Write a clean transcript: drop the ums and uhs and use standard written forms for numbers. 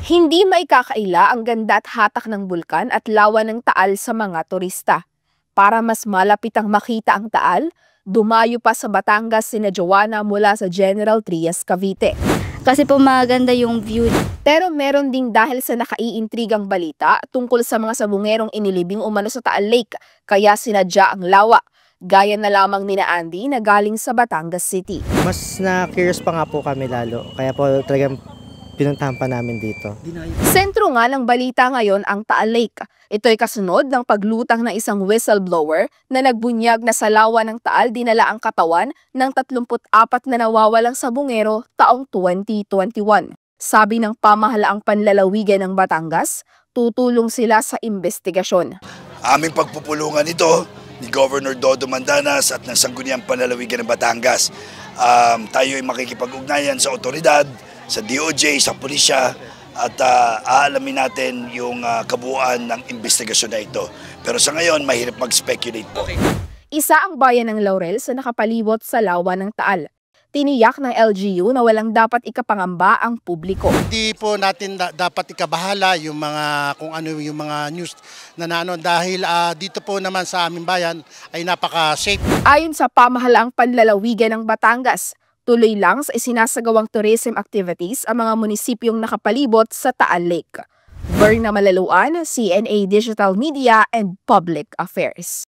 Hindi maikakaila ang ganda at hatak ng bulkan at lawa ng Taal sa mga turista. Para mas malapitang makita ang Taal, dumayo pa sa Batangas sina Joanna mula sa General Trias, Cavite. Kasi po maganda yung view. Pero meron ding dahil sa nakaiintrigang balita tungkol sa mga sabungerong inilibing umano sa Taal Lake, kaya sinadya ang lawa. Gaya na lamang nina Andy na galing sa Batangas City. Mas na-curious pa nga po kami lalo, kaya po talagang pinuntahan pa namin dito. Sentro nga ng balita ngayon ang Taal Lake. Ito'y kasunod ng paglutang ng isang whistleblower na nagbunyag na sa lawa ng Taal dinala ang katawan ng 34 na nawawalang sabungero taong 2021. Sabi ng pamahalaang panlalawigan ng Batangas, tutulong sila sa investigasyon. Aming pagpupulungan ito ni Governor Dodo Mandanas at ng Sangguniang Panlalawigan ng Batangas. Tayo ay makikipag-ugnayan sa otoridad, sa DOJ, sa pulisya at aalamin natin yung kabuuan ng investigasyon na ito. Pero sa ngayon, mahirap mag-speculate po. Isa ang bayan ng Laurel sa nakapalibot sa lawa ng Taal. Tiniyak ng LGU na walang dapat ikapangamba ang publiko. Hindi po natin dapat ikabahala yung mga kung ano yung mga news na nanon dahil dito po naman sa aming bayan ay napaka-safe. Ayon sa pamahalaang panlalawigan ng Batangas, tuloy lang sa isinasagawang tourism activities ang mga munisipyong nakapalibot sa Taal Lake. Berna Malaluan, CNA Digital Media and Public Affairs.